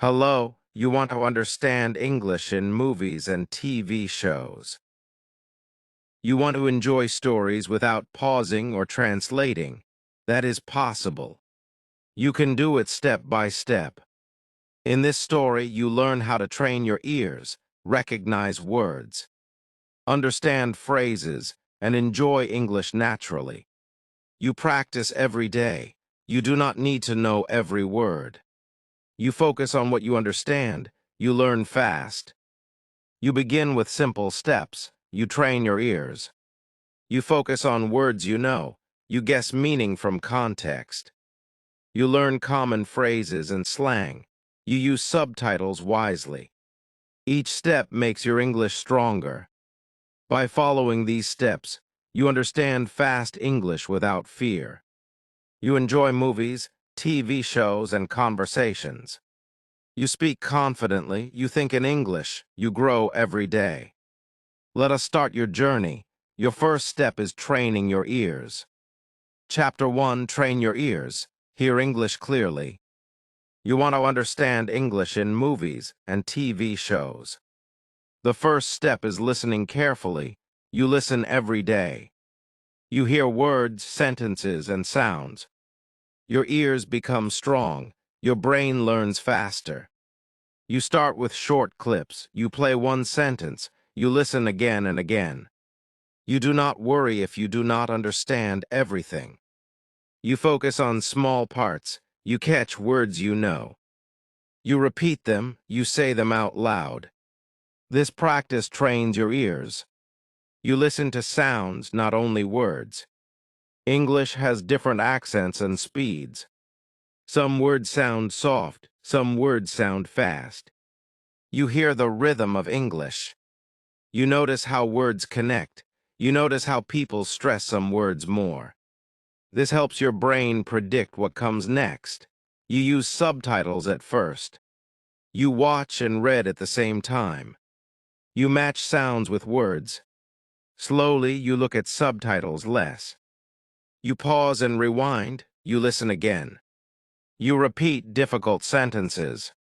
Hello, you want to understand English in movies and TV shows. You want to enjoy stories without pausing or translating. That is possible. You can do it step by step. In this story, you learn how to train your ears, recognize words, understand phrases, and enjoy English naturally. You practice every day. You do not need to know every word. You focus on what you understand. You learn fast. You begin with simple steps. You train your ears. You focus on words you know. You guess meaning from context. You learn common phrases and slang. You use subtitles wisely. Each step makes your English stronger. By following these steps, you understand fast English without fear. You enjoy movies, TV shows, and conversations. You speak confidently, you think in English, you grow every day. Let us start your journey. Your first step is training your ears. Chapter 1, Train Your Ears. Hear English clearly. You want to understand English in movies and TV shows. The first step is listening carefully. You listen every day. You hear words, sentences, and sounds. Your ears become strong. Your brain learns faster. You start with short clips. You play one sentence. You listen again and again. You do not worry if you do not understand everything. You focus on small parts. You catch words you know. You repeat them. You say them out loud. This practice trains your ears. You listen to sounds, not only words. English has different accents and speeds. Some words sound soft, some words sound fast. You hear the rhythm of English. You notice how words connect. You notice how people stress some words more. This helps your brain predict what comes next. You use subtitles at first. You watch and read at the same time. You match sounds with words. Slowly, you look at subtitles less. You pause and rewind. You listen again. You repeat difficult sentences.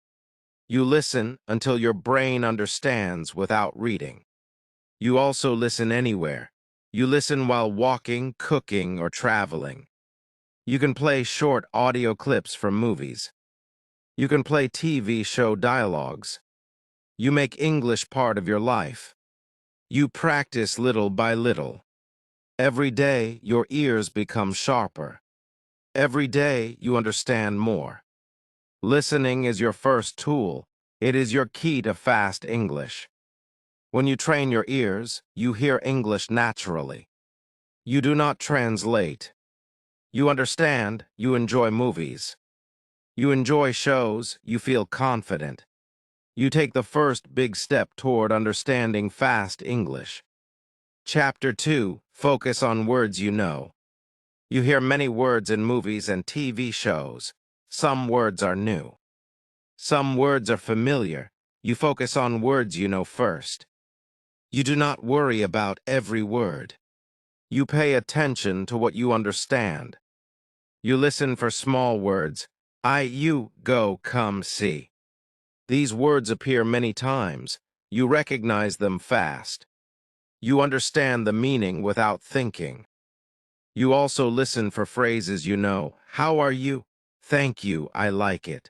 You listen until your brain understands without reading. You also listen anywhere. You listen while walking, cooking, or traveling. You can play short audio clips from movies. You can play TV show dialogues. You make English part of your life. You practice little by little. Every day, your ears become sharper. Every day, you understand more. Listening is your first tool. It is your key to fast English. When you train your ears, you hear English naturally. You do not translate. You understand, you enjoy movies. You enjoy shows, you feel confident. You take the first big step toward understanding fast English. Chapter 2, Focus on words you know. You hear many words in movies and TV shows. Some words are new. Some words are familiar. You focus on words you know first. You do not worry about every word. You pay attention to what you understand. You listen for small words. I, you, go, come, see. These words appear many times. You recognize them fast. You understand the meaning without thinking. You also listen for phrases you know. How are you? Thank you, I like it.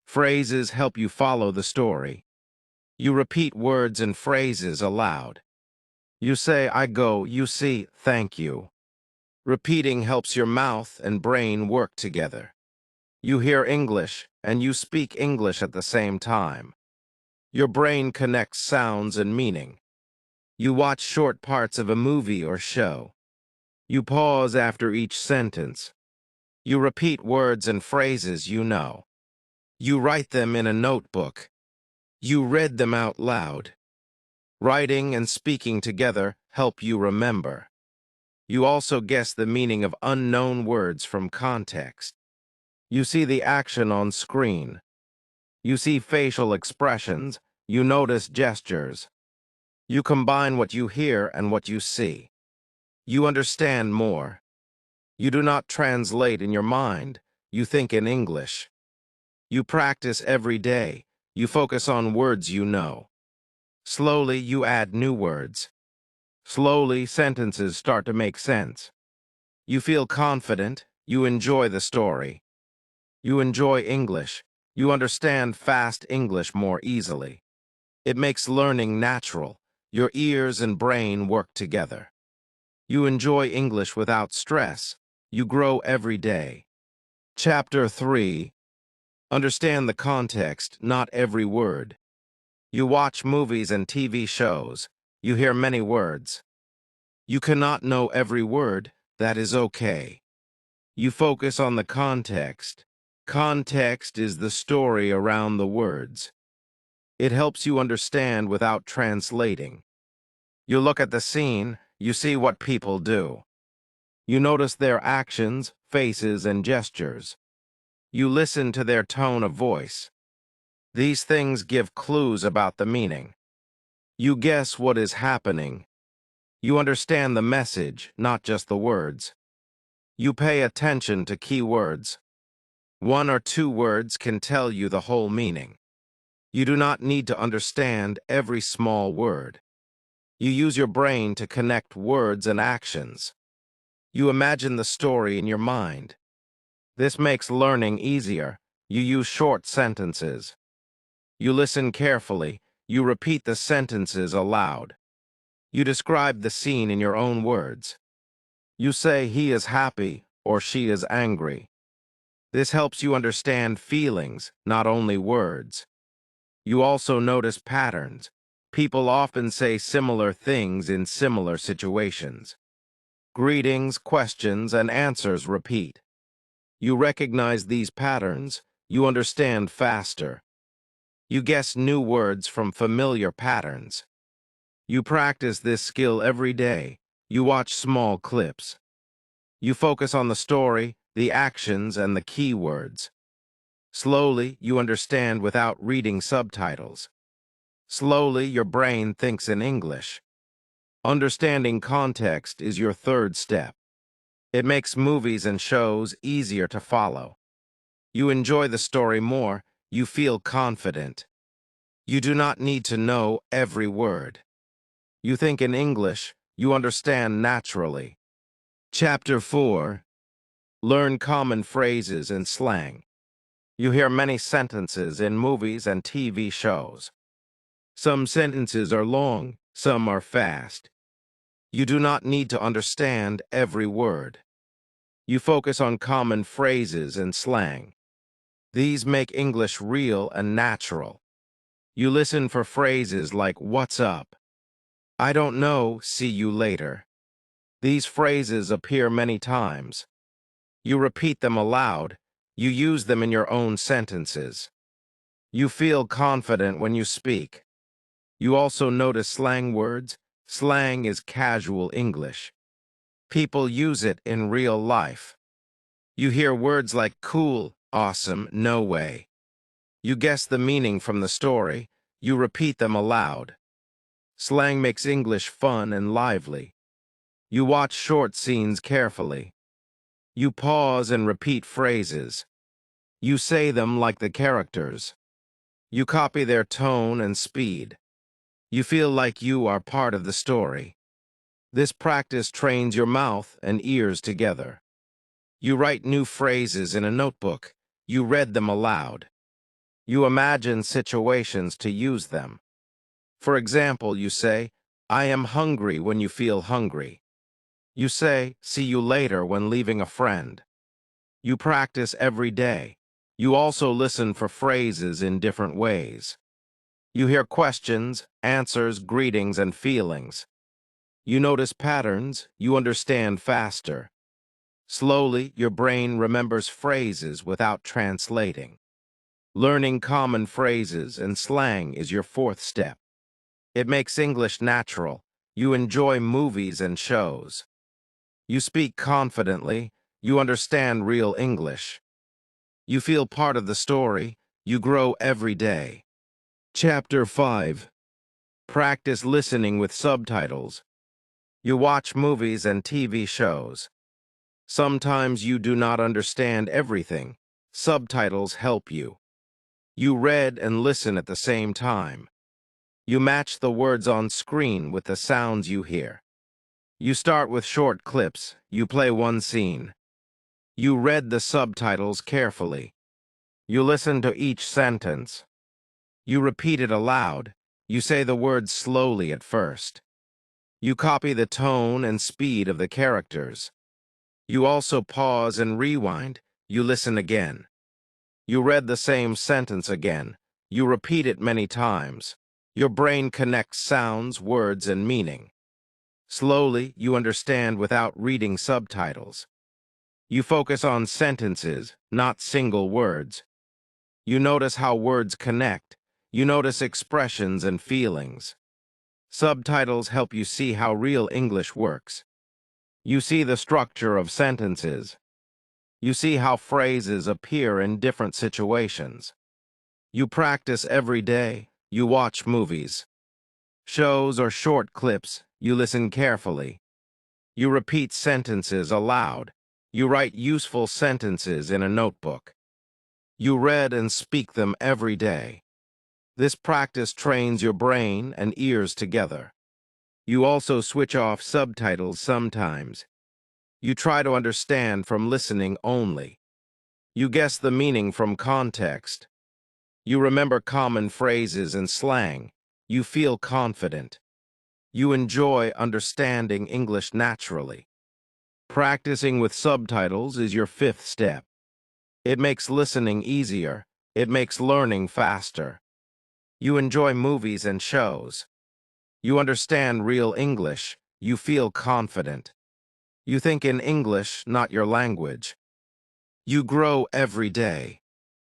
Phrases help you follow the story. You repeat words and phrases aloud. You say, I go, you see, thank you. Repeating helps your mouth and brain work together. You hear English, and you speak English at the same time. Your brain connects sounds and meaning. You watch short parts of a movie or show. You pause after each sentence. You repeat words and phrases you know. You write them in a notebook. You read them out loud. Writing and speaking together help you remember. You also guess the meaning of unknown words from context. You see the action on screen. You see facial expressions. You notice gestures. You combine what you hear and what you see. You understand more. You do not translate in your mind. You think in English. You practice every day. You focus on words you know. Slowly, you add new words. Slowly, sentences start to make sense. You feel confident. You enjoy the story. You enjoy English. You understand fast English more easily. It makes learning natural. Your ears and brain work together. You enjoy English without stress. You grow every day. Chapter 3. Understand the context, not every word. You watch movies and TV shows. You hear many words. You cannot know every word. That is okay. You focus on the context. Context is the story around the words. It helps you understand without translating. You look at the scene, you see what people do. You notice their actions, faces, and gestures. You listen to their tone of voice. These things give clues about the meaning. You guess what is happening. You understand the message, not just the words. You pay attention to key words. One or two words can tell you the whole meaning. You do not need to understand every small word. You use your brain to connect words and actions. You imagine the story in your mind. This makes learning easier. You use short sentences. You listen carefully. You repeat the sentences aloud. You describe the scene in your own words. You say he is happy or she is angry. This helps you understand feelings, not only words. You also notice patterns. People often say similar things in similar situations. Greetings, questions, and answers repeat. You recognize these patterns. You understand faster. You guess new words from familiar patterns. You practice this skill every day. You watch small clips. You focus on the story, the actions, and the key words. Slowly, you understand without reading subtitles. Slowly, your brain thinks in English. Understanding context is your third step. It makes movies and shows easier to follow. You enjoy the story more. You feel confident. You do not need to know every word. You think in English. You understand naturally. Chapter 4. Learn common phrases and slang. You hear many sentences in movies and TV shows. Some sentences are long, some are fast. You do not need to understand every word. You focus on common phrases and slang. These make English real and natural. You listen for phrases like "What's up?" "I don't know, see you later." These phrases appear many times. You repeat them aloud. You use them in your own sentences. You feel confident when you speak. You also notice slang words. Slang is casual English. People use it in real life. You hear words like cool, awesome, no way. You guess the meaning from the story. You repeat them aloud. Slang makes English fun and lively. You watch short scenes carefully. You pause and repeat phrases. You say them like the characters. You copy their tone and speed. You feel like you are part of the story. This practice trains your mouth and ears together. You write new phrases in a notebook. You read them aloud. You imagine situations to use them. For example, you say, "I am hungry" when you feel hungry. You say, "See you later" when leaving a friend. You practice every day. You also listen for phrases in different ways. You hear questions, answers, greetings, and feelings. You notice patterns. You understand faster. Slowly, your brain remembers phrases without translating. Learning common phrases and slang is your fourth step. It makes English natural. You enjoy movies and shows. You speak confidently. You understand real English. You feel part of the story. You grow every day. Chapter 5. Practice listening with subtitles. You watch movies and TV shows. Sometimes you do not understand everything. Subtitles help you. You read and listen at the same time. You match the words on screen with the sounds you hear. You start with short clips. You play one scene. You read the subtitles carefully. You listen to each sentence. You repeat it aloud. You say the words slowly at first. You copy the tone and speed of the characters. You also pause and rewind. You listen again. You read the same sentence again. You repeat it many times. Your brain connects sounds, words, and meaning. Slowly, you understand without reading subtitles. You focus on sentences, not single words. You notice how words connect. You notice expressions and feelings. Subtitles help you see how real English works. You see the structure of sentences. You see how phrases appear in different situations. You practice every day. You watch movies, shows, or short clips. You listen carefully. You repeat sentences aloud. You write useful sentences in a notebook. You read and speak them every day. This practice trains your brain and ears together. You also switch off subtitles sometimes. You try to understand from listening only. You guess the meaning from context. You remember common phrases and slang. You feel confident. You enjoy understanding English naturally. Practicing with subtitles is your fifth step. It makes listening easier. It makes learning faster. You enjoy movies and shows. You understand real English. You feel confident. You think in English, not your language. You grow every day.